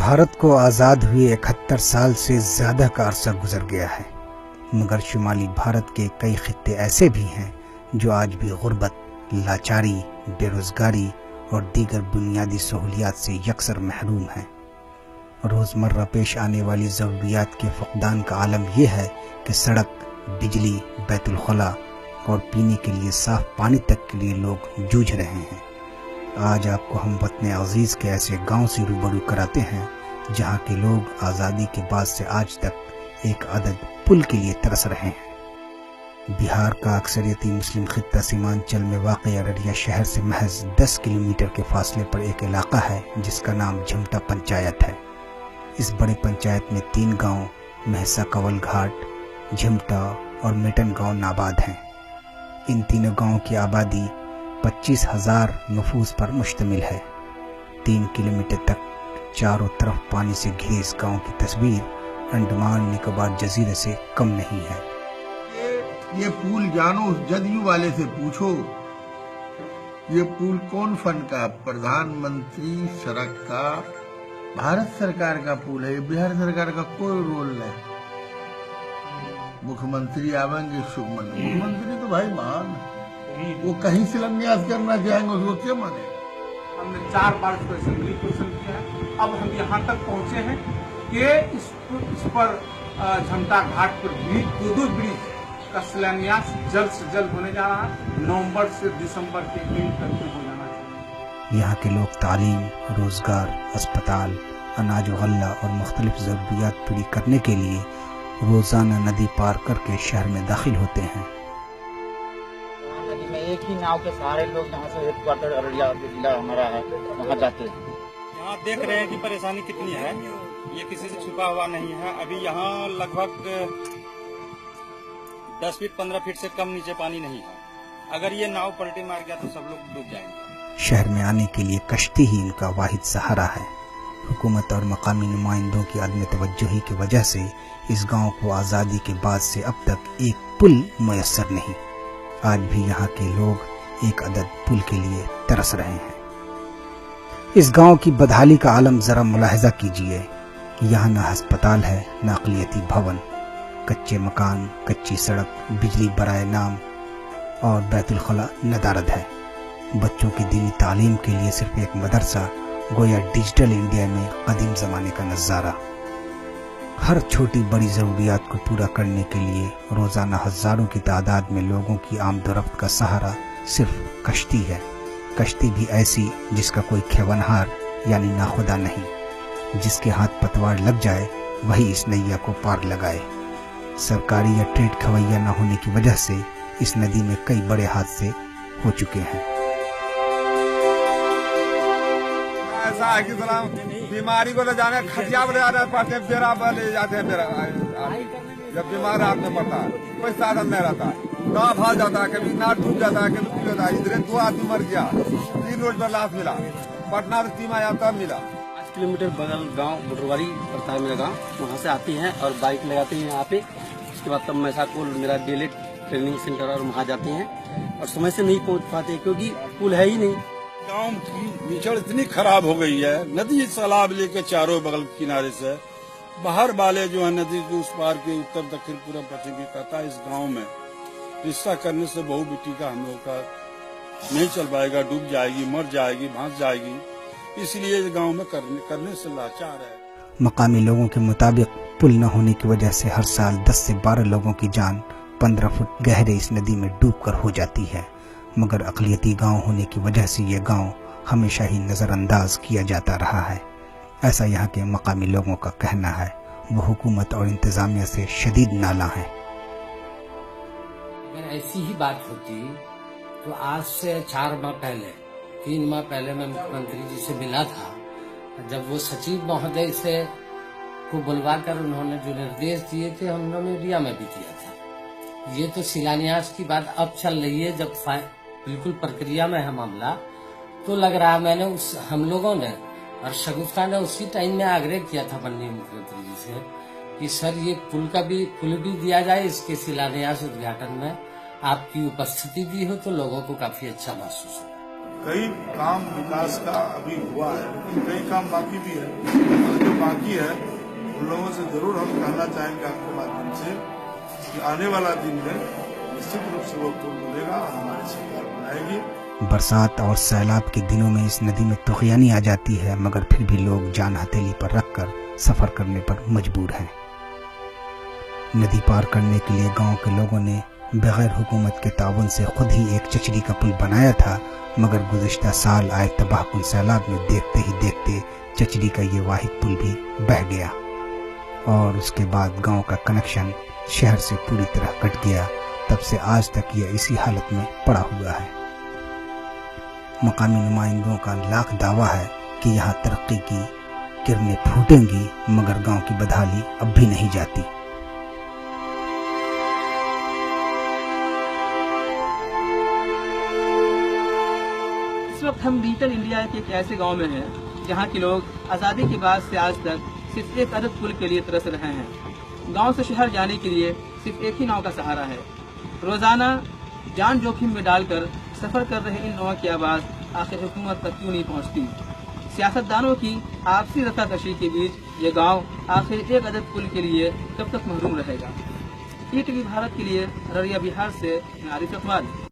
भारत को आज़ाद हुए 71 साल से ज़्यादा का अरसा गुजर गया है, मगर शुमाली भारत के कई खित्ते ऐसे भी हैं जो आज भी गुर्बत, लाचारी, बेरोज़गारी और दीगर बुनियादी सहूलियात से यकसर महरूम हैं। रोज़मर्रा पेश आने वाली ज़रूरियात के फक़दान का आलम यह है कि सड़क, बिजली, बैतुल खुला और पीने के लिए साफ़ पानी तक के लिए लोग जूझ रहे हैं। आज आपको हम वतन अज़ीज़ के ऐसे गांव से रूबरू कराते हैं जहां के लोग आज़ादी के बाद से आज तक एक अदद पुल के लिए तरस रहे हैं। बिहार का अक्सरियती मुस्लिम खित्ता सीमांचल में वाक़ अररिया शहर से महज 10 किलोमीटर के फासले पर एक इलाका है जिसका नाम झमटा पंचायत है। इस बड़े पंचायत में 3 गांव महसा कवल घाट, झमटा और मेटन गांव नाबाद हैं। इन तीनों गांवों की आबादी 25,000 नफूस पर मुश्तमिल है। 3 किलोमीटर तक चारों तरफ पानी से घिरे इस गांव की तस्वीर अंडमान निकोबार जजीरे से कम नहीं है। ये पुल जानो उस जदयू वाले से पूछो, ये पुल कौन फंड का? प्रधानमंत्री सड़क का, भारत सरकार का पुल है। बिहार सरकार का कोई रोल नहीं। मुख्यमंत्री आवेंगे, मुख्यमंत्री तो भाई मान, वो कहीं शिलान्यास करना चाहेंगे उसको क्या माने? हमने 4 बार इसको असेंबली क्वेश्चन किया है। अब हम यहाँ तक पहुँचे हैं कि इस पर झमटा घाट पर ब्रिज, 2 ब्रिज का शिलान्यास जल्द से जल्द होने जा रहा है। नवंबर से दिसंबर के एंड तक हो जाना चाहिए। यहाँ के लोग तालीम, रोजगार, अस्पताल, अनाज गल्ला और मुख्तलिफ ज़रूरियात पूरी करने के लिए रोजाना नदी पार करके शहर में दाखिल होते हैं। एक ही नाव के सहारे लोग यहाँ से हेडक्वार्टर अररिया जिला हमारा है, वहाँ जाते हैं। यहाँ देख रहे हैं कि परेशानी कितनी है, ये किसी से छुपा हुआ नहीं है। अभी यहाँ लगभग 10 फीट 15 फीट से कम नीचे पानी नहीं है। अगर ये नाव पलटी मार गया तो सब लोग डूब जाएंगे। शहर में आने के लिए कश्ती ही इनका वाहिद सहारा है। हुकूमत और मकामी नुमाइंदों की अदम तवज्जुही की वजह से इस गांव को आज़ादी के बाद से अब तक एक पुल मुयस्सर नहीं। आज भी यहाँ के लोग एक अदद पुल के लिए तरस रहे हैं। इस गांव की बदहाली का आलम जरा मुलाहिजा कीजिए कि यहाँ न अस्पताल है, न अक़लियती भवन, कच्चे मकान, कच्ची सड़क, बिजली बराए नाम और बैतुल खुला नदारद है। बच्चों की दीनी तालीम के लिए सिर्फ एक मदरसा, गोया डिजिटल इंडिया में कदीम ज़माने का नज़ारा। हर छोटी बड़ी ज़रूरियात को पूरा करने के लिए रोज़ाना हज़ारों की तादाद में लोगों की आमदोरफ्त का सहारा सिर्फ कश्ती है। कश्ती भी ऐसी जिसका कोई खेवनहार यानी नाखुदा नहीं। जिसके हाथ पतवार लग जाए वही इस नैया को पार लगाए। सरकारी या ट्रेड खवैया न होने की वजह से इस नदी में कई बड़े हादसे हो चुके हैं। ऐसा है कि बीमारी को ले जाने खटिया पर जाना पड़ते हैं, बेरा पर ले जाते हैं। मेरा जब बीमार आदमी पड़ता है कोई साधन नहीं रहता, गाँव भाग जाता है, कभी नाट टूट जाता है, कभी जाता है। इधर 2 आदमी मर गया, 3 रोज पर लाश मिला। पटना से टीम आया तब मिला। 5 किलोमीटर बगल गांव बुटरवारी पड़ता है मेरा गांव, वहाँ से आती हैं और बाइक लगाते हैं यहाँ पे। उसके बाद तब मैसा को मेरा डेली ट्रेनिंग सेंटर और वहाँ जाते हैं और समय से नहीं पहुँच पाते क्योंकि पुल है ही नहीं। गांव की कीचड़ इतनी खराब हो गई है, नदी सैलाब लेके चारों बगल किनारे से बाहर वाले जो है नदी के उस पार के उत्तर दक्षिण पूर्व पश्चिम की कहता है इस गांव में रिश्ता करने से बहू बेटी का हम लोग का नहीं चल पाएगा, डूब जाएगी, मर जाएगी, भांस जाएगी। इसलिए इस गांव में करने से लाचार है। मकामी लोगों के मुताबिक पुल न होने की वजह से हर साल 10 से 12 लोगों की जान 15 फुट गहरे इस नदी में डूबकर हो जाती है। मगर अक़लियती गांव होने की वजह से ये गांव हमेशा ही नज़रअंदाज किया जाता रहा है, ऐसा यहाँ के मकामी लोगों का कहना है। वो हुकूमत और इंतज़ामिया से शदीद नाला है। अगर ऐसी ही बात होती तो आज से 4 माह पहले, 3 माह पहले मैं मुख्यमंत्री जी से मिला था। जब वो सचिव महोदय से को बुलवा कर उन्होंने जो निर्देश दिए थे हमने मीडिया में भी दिया था। ये तो शिलान्यास की बात अब चल रही है, जब बिल्कुल प्रक्रिया में है मामला, तो लग रहा मैंने हम लोगों ने और शगुफ्ता ने उसी टाइम में आग्रह किया था माननीय मुख्यमंत्री जी से कि सर ये पुल भी दिया जाए, इसके शिलान्यास उद्घाटन में आपकी उपस्थिति भी हो तो लोगों को काफी अच्छा महसूस हो। कई काम विकास का अभी हुआ है, लेकिन कई काम बाकी भी है। और जो बाकी है उन लोगों से जरूर हम कहना चाहेंगे आपके माध्यम से कि आने वाला दिन में निश्चित रूप से वो पुल बनेगा और हमारी सरकार बनाएगी। बरसात और सैलाब के दिनों में इस नदी में तूफानी आ जाती है, मगर फिर भी लोग जान हथेली पर रखकर सफर करने पर मजबूर हैं। नदी पार करने के लिए गांव के लोगों ने बगैर हुकूमत के ताउन से खुद ही एक चचड़ी का पुल बनाया था, मगर गुज़िश्ता साल आए तबाहकुन सैलाब में देखते ही देखते चचड़ी का ये वाहिद पुल भी बह गया और उसके बाद गांव का कनेक्शन शहर से पूरी तरह कट गया। तब से आज तक यह इसी हालत में पड़ा हुआ है। मकामी नुमाइंदों का लाख दावा है कि यहाँ तरक्की की किरणें फूटेंगी, मगर गांव की बदहाली अब भी नहीं जाती। इस वक्त हम डिजिटल इंडिया के एक ऐसे गांव में हैं जहां के लोग आज़ादी के बाद से आज तक सिर्फ एक अदद पुल के लिए तरस रहे हैं। गांव से शहर जाने के लिए सिर्फ एक ही नाव का सहारा है। रोजाना जान जोखिम में डालकर सफर कर रहे इन लोगों की आवाज आखिर हुकूमत तक क्यों नहीं पहुंचती? सियासतदानों की आपसी रस्साकशी के बीच ये गांव आखिर एक अदद पुल के लिए कब तक महरूम रहेगा? ईटीवी भारत के लिए अररिया बिहार से मैं आरिफ इकबाल।